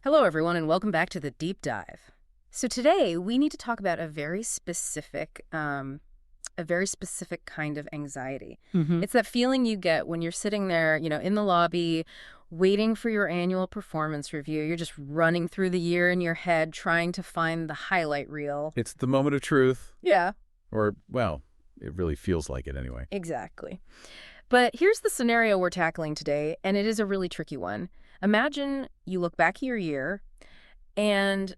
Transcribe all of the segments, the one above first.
Hello, everyone, and welcome back to the Deep Dive. So today we need to talk about a very specific kind of anxiety. Hmm. It's that feeling you get when you're sitting there, in the lobby, waiting for your annual performance review. You're just running through the year in your head, trying to find the highlight reel. It's the moment of truth, Yeah, or, well, it really feels like it anyway. exactly. But here's the scenario we're tackling today, and it is a really tricky one. Imagine you look back at your year and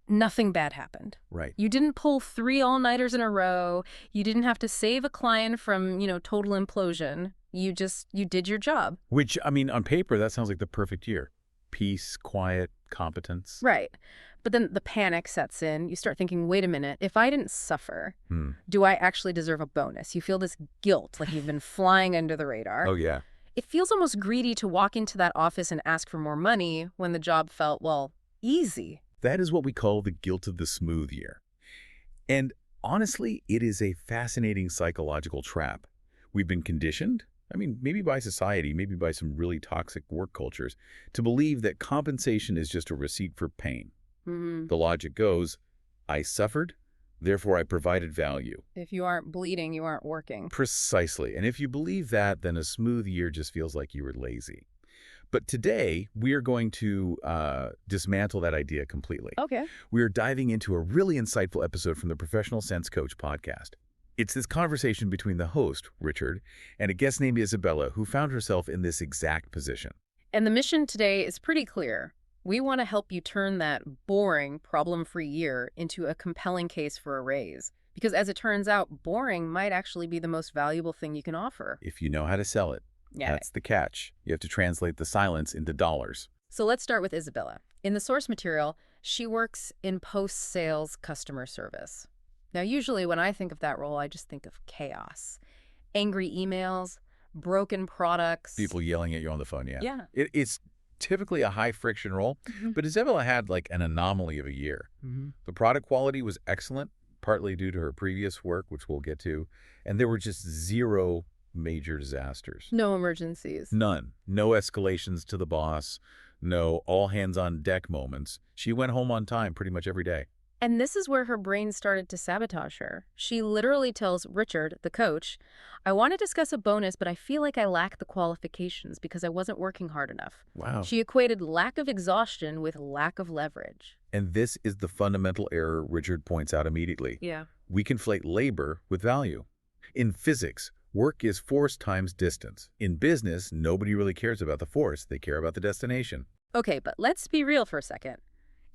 nothing bad happened. Right. You didn't pull 3 all-nighters in a row. You didn't have to save a client from, total implosion. You did your job. Which, I mean, on paper, that sounds like the perfect year. Peace, quiet, competence. Right. But then the panic sets in. You start thinking, wait a minute, if I didn't suffer, Hmm. do I actually deserve a bonus? You feel this guilt, like you've been flying under the radar. Oh, yeah. It feels almost greedy to walk into that office and ask for more money when the job felt, well, easy. That is what we call the guilt of the smooth year. And honestly, it is a fascinating psychological trap. We've been conditioned, I mean, maybe by society, maybe by some really toxic work cultures, to believe that compensation is just a receipt for pain. Mm-hmm. The logic goes, I suffered, therefore I provided value. If you aren't bleeding, you aren't working. Precisely. And if you believe that, then a smooth year just feels like you were lazy. But today, we are going to dismantle that idea completely. Okay. We are diving into a really insightful episode from the Professional Sense Coach podcast. It's this conversation between the host, Richard, and a guest named Isabella, who found herself in this exact position. And the mission today is pretty clear. We want to help you turn that boring, problem-free year into a compelling case for a raise. Because as it turns out, boring might actually be the most valuable thing you can offer. If you know how to sell it, Yeah. that's the catch. You have to translate the silence into dollars. So let's start with Isabella. In the source material, she works in post-sales customer service. Now, usually when I think of that role, I just think of chaos. Angry emails, broken products. People yelling at you on the phone, yeah. Yeah. It's typically a high-friction role, but Isabella had like an anomaly of a year. Mm-hmm. The product quality was excellent, partly due to her previous work, which we'll get to, and there were just zero major disasters. No emergencies. None. No escalations to the boss. No all-hands-on-deck moments. She went home on time pretty much every day. And this is where her brain started to sabotage her. She literally tells Richard, the coach, I want to discuss a bonus, but I feel like I lack the qualifications because I wasn't working hard enough. Wow. She equated lack of exhaustion with lack of leverage. And this is the fundamental error Richard points out immediately. Yeah. We conflate labor with value. In physics, work is force times distance. In business, nobody really cares about the force. They care about the destination. Okay, but let's be real for a second.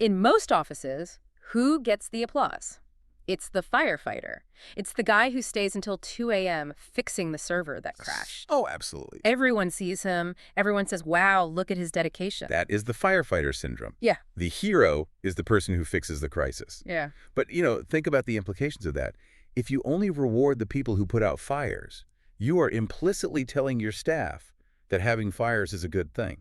In most offices, who gets the applause? It's the firefighter. It's the guy who stays until 2 a.m. fixing the server that crashed. Oh, absolutely. Everyone sees him. Everyone says, wow, look at his dedication. That is the firefighter syndrome. Yeah. The hero is the person who fixes the crisis. Yeah. But, think about the implications of that. If you only reward the people who put out fires, you are implicitly telling your staff that having fires is a good thing.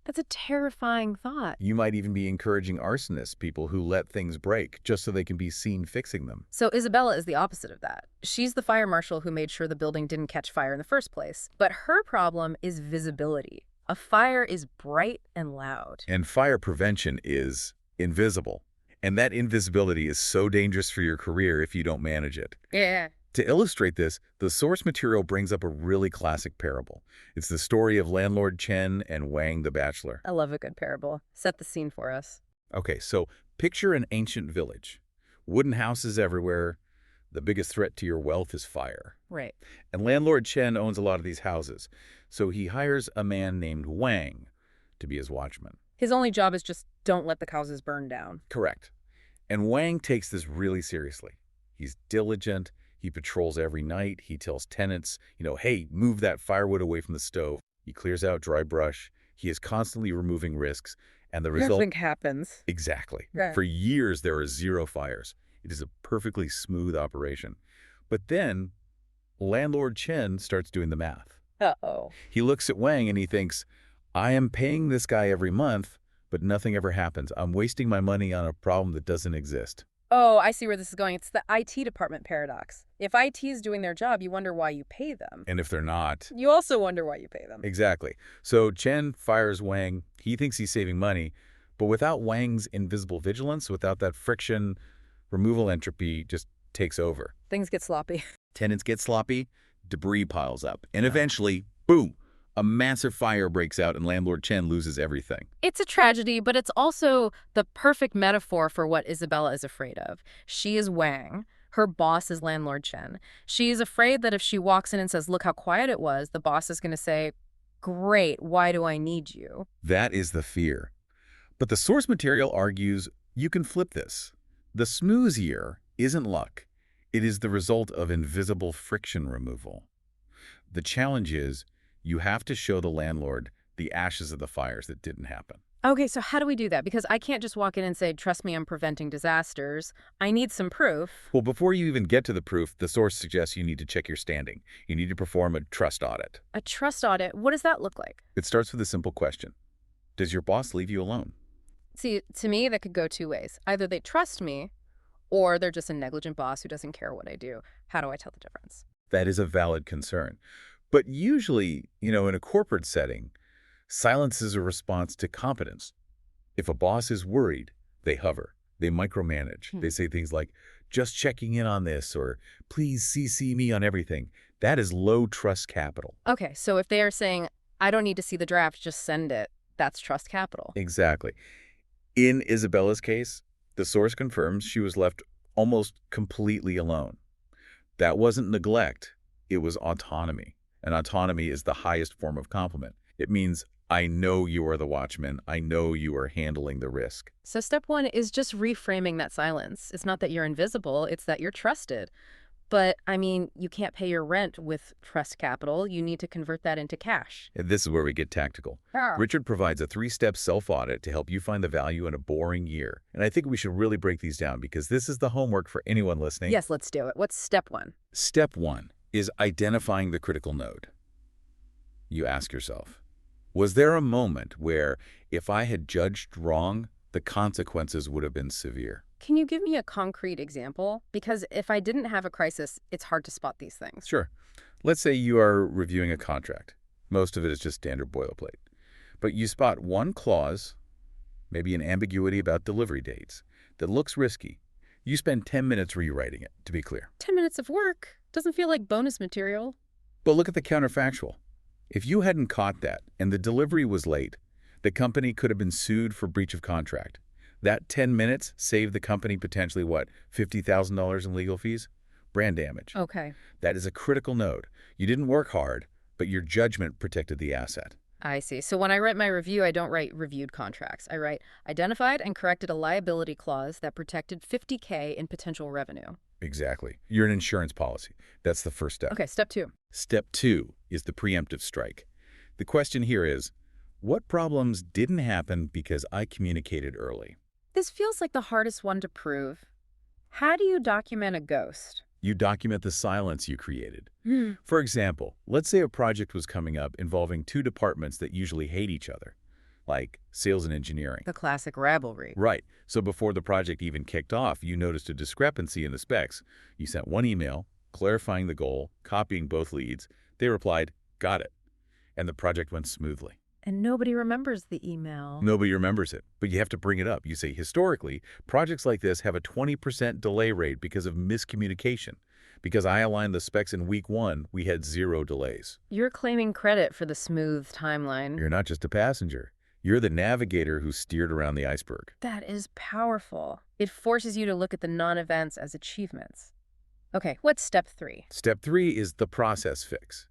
That's a terrifying thought. You might even be encouraging arsonists, people who let things break just so they can be seen fixing them. So Isabella is the opposite of that. She's the fire marshal who made sure the building didn't catch fire in the first place. But her problem is visibility. A fire is bright and loud. And fire prevention is invisible. And that invisibility is so dangerous for your career if you don't manage it. Yeah. To illustrate this, the source material brings up a really classic parable. It's the story of landlord Chen and Wang the bachelor. I love a good parable. Set the scene for us. Okay, so picture an ancient village. Wooden houses everywhere. The biggest threat to your wealth is fire. Right. And landlord Chen owns a lot of these houses, so he hires a man named Wang to be his watchman. His only job is just don't let the houses burn down. Correct. And Wang takes this really seriously. He's diligent. He patrols every night. He tells tenants, hey, move that firewood away from the stove. He clears out dry brush. He is constantly removing risks. And the result... Nothing happens. Exactly. Right. For years, there are 0 fires. It is a perfectly smooth operation. But then, landlord Chen starts doing the math. Uh-oh. He looks at Wang and he thinks, I am paying this guy every month, but nothing ever happens. I'm wasting my money on a problem that doesn't exist. Oh, I see where this is going. It's the IT department paradox. If IT is doing their job, you wonder why you pay them. And if they're not... You also wonder why you pay them. Exactly. So Chen fires Wang. He thinks he's saving money, But without Wang's invisible vigilance, without that friction, removal entropy just takes over. Things get sloppy. Tenants get sloppy, debris piles up, and eventually, boom, a massive fire breaks out and landlord Chen loses everything. It's a tragedy, but it's also the perfect metaphor for what Isabella is afraid of. She is Wang. Her boss is landlord Chen. She is afraid that if she walks in and says, look how quiet it was, the boss is going to say, great, why do I need you? That is the fear. But the source material argues you can flip this. The smooth year isn't luck. It is the result of invisible friction removal. The challenge is you have to show the landlord the ashes of the fires that didn't happen. Okay, so how do we do that? Because I can't just walk in and say, trust me, I'm preventing disasters. I need some proof. Well, before you even get to the proof, the source suggests you need to check your standing. You need to perform a trust audit. A trust audit, what does that look like? It starts with a simple question. Does your boss leave you alone? See, to me, that could go two ways. Either they trust me, or they're just a negligent boss who doesn't care what I do. How do I tell the difference? That is a valid concern. But usually, in a corporate setting, silence is a response to competence. If a boss is worried, they hover. They micromanage. They say things like, just checking in on this, or please CC me on everything. That is low trust capital. Okay, so if they are saying, I don't need to see the draft, just send it, that's trust capital. Exactly. In Isabella's case, the source confirms she was left almost completely alone. That wasn't neglect. It was autonomy. And autonomy is the highest form of compliment. It means, I know you are the watchman. I know you are handling the risk. So step one is just reframing that silence. It's not that you're invisible, it's that you're trusted. But, I mean, you can't pay your rent with trust capital. You need to convert that into cash. And this is where we get tactical. Richard provides a 3-step self-audit to help you find the value in a boring year. And I think we should really break these down because this is the homework for anyone listening. Yes, let's do it. What's step one? Step 1 is identifying the critical node. You ask yourself, was there a moment where if I had judged wrong, the consequences would have been severe? Can you give me a concrete example? Because if I didn't have a crisis, it's hard to spot these things. Sure. Let's say you are reviewing a contract. Most of it is just standard boilerplate. But you spot one clause, maybe an ambiguity about delivery dates, that looks risky. You spend 10 minutes rewriting it, to be clear. 10 minutes of work doesn't feel like bonus material. But look at the counterfactual. If you hadn't caught that and the delivery was late, the company could have been sued for breach of contract. That 10 minutes saved the company potentially, what, $50,000 in legal fees? Brand damage. Okay. That is a critical node. You didn't work hard, but your judgment protected the asset. I see. So when I write my review, I don't write reviewed contracts. I write identified and corrected a liability clause that protected $50K in potential revenue. Exactly. You're an insurance policy. That's the first step. Okay, step 2. Step 2 is the preemptive strike. The question here is, what problems didn't happen because I communicated early? This feels like the hardest one to prove. How do you document a ghost? You document the silence you created. For example, let's say a project was coming up involving 2 departments that usually hate each other, like sales and engineering. The classic rivalry. Right. So before the project even kicked off, you noticed a discrepancy in the specs. You sent one email, clarifying the goal, copying both leads. They replied, got it. And the project went smoothly. And nobody remembers the email. Nobody remembers it, but you have to bring it up. You say, historically, projects like this have a 20% delay rate because of miscommunication. Because I aligned the specs in week 1, we had 0 delays. You're claiming credit for the smooth timeline. You're not just a passenger. You're the navigator who steered around the iceberg. That is powerful. It forces you to look at the non-events as achievements. Okay, what's step 3? Step 3 is the process fix.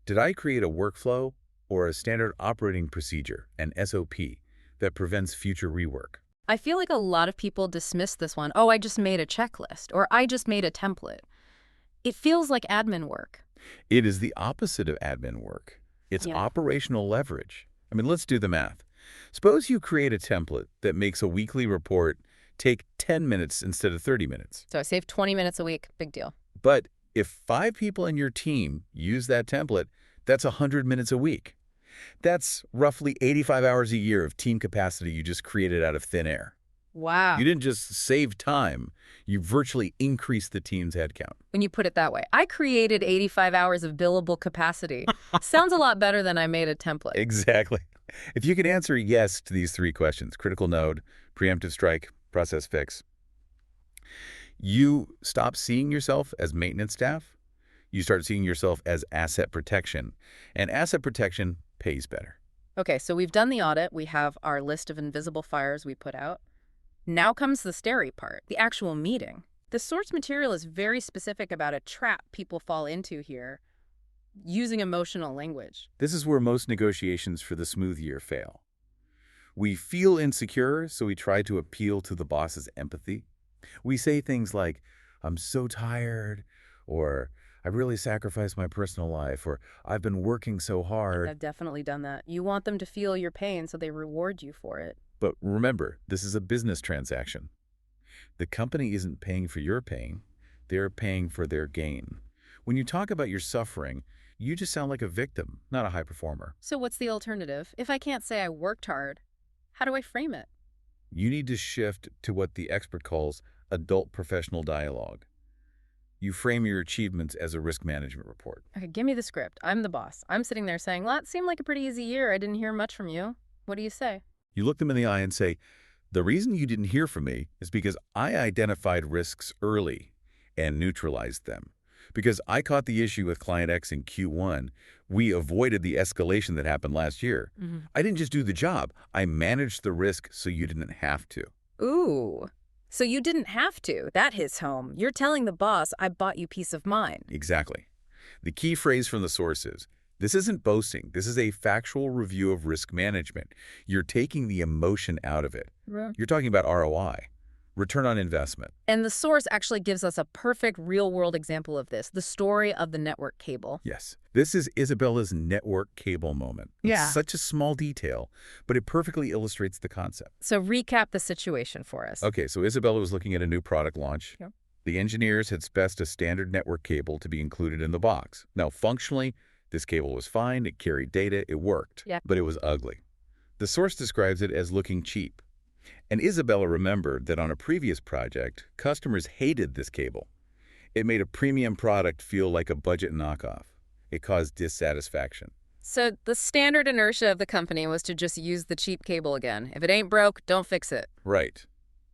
Did I create a workflow or a standard operating procedure, an SOP, that prevents future rework? I feel like a lot of people dismiss this one. Oh, I just made a checklist, or I just made a template. It feels like admin work. It is the opposite of admin work. It's operational leverage. I mean, let's do the math. Suppose you create a template that makes a weekly report take 10 minutes instead of 30 minutes. So I saved 20 minutes a week. Big deal. But if 5 people in your team use that template, that's 100 minutes a week. That's roughly 85 hours a year of team capacity you just created out of thin air. Wow. You didn't just save time, you virtually increased the team's headcount. When you put it that way, I created 85 hours of billable capacity. Sounds a lot better than I made a template. Exactly. If you can answer yes to these three questions, critical node, preemptive strike, process fix, you stop seeing yourself as maintenance staff. You start seeing yourself as asset protection. And asset protection pays better. Okay, so we've done the audit. We have our list of invisible fires we put out. Now comes the scary part, the actual meeting. The source material is very specific about a trap people fall into here, using emotional language. This is where most negotiations for the smooth year fail. We feel insecure, so we try to appeal to the boss's empathy. We say things like, I'm so tired, or I really sacrificed my personal life, or I've been working so hard. I've definitely done that. You want them to feel your pain, so they reward you for it. But remember, this is a business transaction. The company isn't paying for your pain. They're paying for their gain. When you talk about your suffering, you just sound like a victim, not a high performer. So what's the alternative? If I can't say I worked hard, how do I frame it? You need to shift to what the expert calls adult professional dialogue. You frame your achievements as a risk management report. Okay, give me the script. I'm the boss. I'm sitting there saying, well, that seemed like a pretty easy year. I didn't hear much from you. What do you say? You look them in the eye and say, the reason you didn't hear from me is because I identified risks early and neutralized them. Because I caught the issue with client X in Q1, we avoided the escalation that happened last year. I didn't just do the job. I managed the risk so you didn't have to. Ooh, so you didn't have to. That hits home. You're telling the boss, I bought you peace of mind. Exactly. The key phrase from the source is, this isn't boasting. This is a factual review of risk management. You're taking the emotion out of it. You're talking about ROI, return on investment. And the source actually gives us a perfect real-world example of this, the story of the network cable. Yes. This is Isabella's network cable moment. Yeah. It's such a small detail, but it perfectly illustrates the concept. So recap the situation for us. Okay, so Isabella was looking at a new product launch. Yep. The engineers had spec'd a standard network cable to be included in the box. Now, functionally, this cable was fine, it carried data, it worked, but it was ugly. The source describes it as looking cheap. And Isabella remembered that on a previous project, customers hated this cable. It made a premium product feel like a budget knockoff. It caused dissatisfaction. So the standard inertia of the company was to just use the cheap cable again. If it ain't broke, don't fix it. Right.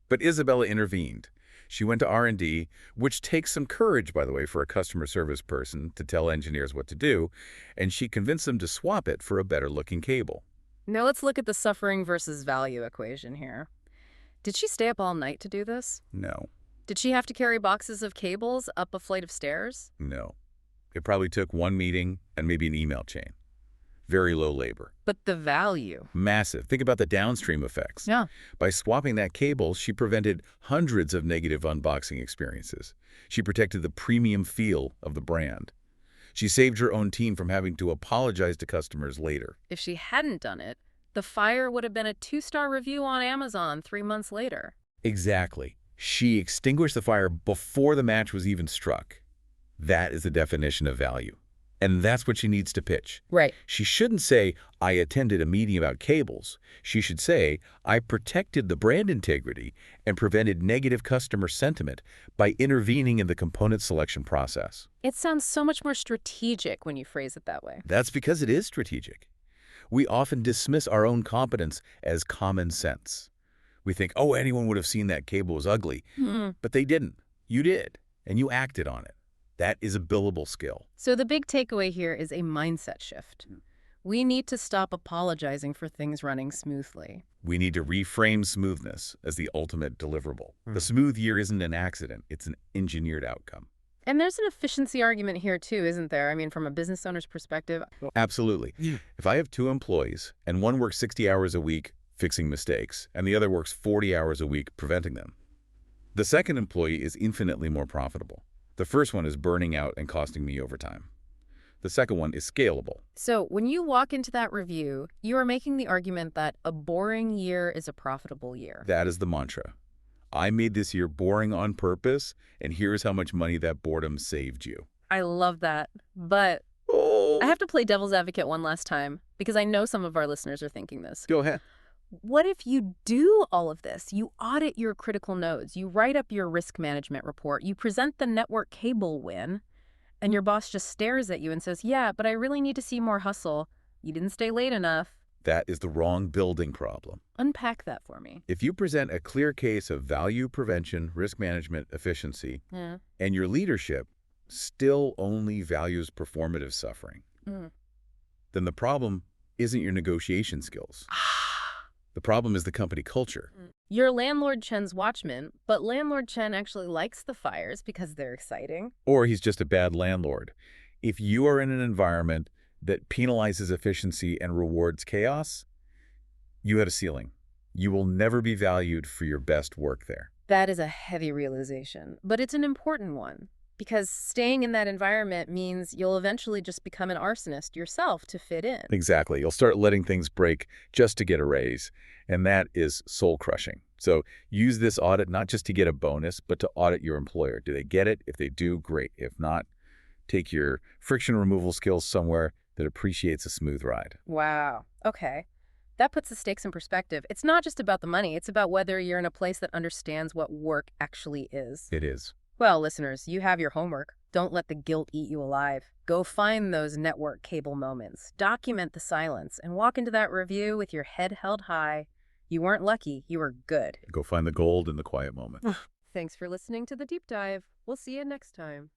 But Isabella intervened. She went to R&D, which takes some courage, by the way, for a customer service person to tell engineers what to do, and she convinced them to swap it for a better-looking cable. Now let's look at the suffering versus value equation here. Did she stay up all night to do this? No. Did she have to carry boxes of cables up a flight of stairs? No. It probably took one meeting and maybe an email chain. Very low labor. But the value. Massive. Think about the downstream effects. Yeah. By swapping that cable, she prevented hundreds of negative unboxing experiences. She protected the premium feel of the brand. She saved her own team from having to apologize to customers later. If she hadn't done it, the fire would have been a 2-star review on Amazon 3 months later. Exactly. She extinguished the fire before the match was even struck. That is the definition of value. And that's what she needs to pitch. Right. She shouldn't say, I attended a meeting about cables. She should say, I protected the brand integrity and prevented negative customer sentiment by intervening in the component selection process. It sounds so much more strategic when you phrase it that way. That's because it is strategic. We often dismiss our own competence as common sense. We think, oh, anyone would have seen that cable was ugly. But they didn't. You did. And you acted on it. That is a billable skill. So the big takeaway here is a mindset shift. We need to stop apologizing for things running smoothly. We need to reframe smoothness as the ultimate deliverable. The smooth year isn't an accident. It's an engineered outcome. And there's an efficiency argument here too, isn't there? I mean, from a business owner's perspective. Absolutely. If I have 2 employees and one works 60 hours a week fixing mistakes and the other works 40 hours a week preventing them, the second employee is infinitely more profitable. The first one is burning out and costing me overtime. The second one is scalable. So when you walk into that review, you are making the argument that a boring year is a profitable year. That is the mantra. I made this year boring on purpose, and here's how much money that boredom saved you. I love that. But I have to play devil's advocate one last time, because I know some of our listeners are thinking this. Go ahead. What if you do all of this? You audit your critical nodes, you write up your risk management report, you present the network cable win, and your boss just stares at you and says, yeah, but I really need to see more hustle. You didn't stay late enough. That is the wrong building problem. Unpack that for me. If you present a clear case of value prevention, risk management, efficiency, Yeah. and your leadership still only values performative suffering, Mm. then the problem isn't your negotiation skills. The problem is the company culture. You're Landlord Chen's watchman, but Landlord Chen actually likes the fires because they're exciting. Or he's just a bad landlord. If you are in an environment that penalizes efficiency and rewards chaos, you hit a ceiling. You will never be valued for your best work there. That is a heavy realization, but it's an important one. Because staying in that environment means you'll eventually just become an arsonist yourself to fit in. Exactly. You'll start letting things break just to get a raise, and that is soul-crushing. So use this audit not just to get a bonus, but to audit your employer. Do they get it? If they do, great. If not, take your friction removal skills somewhere that appreciates a smooth ride. Wow. Okay. That puts the stakes in perspective. It's not just about the money. It's about whether you're in a place that understands what work actually is. It is. Well, listeners, you have your homework. Don't let the guilt eat you alive. Go find those network cable moments, document the silence, and walk into that review with your head held high. You weren't lucky, you were good. Go find the gold in the quiet moment. Thanks for listening to The Deep Dive. We'll see you next time.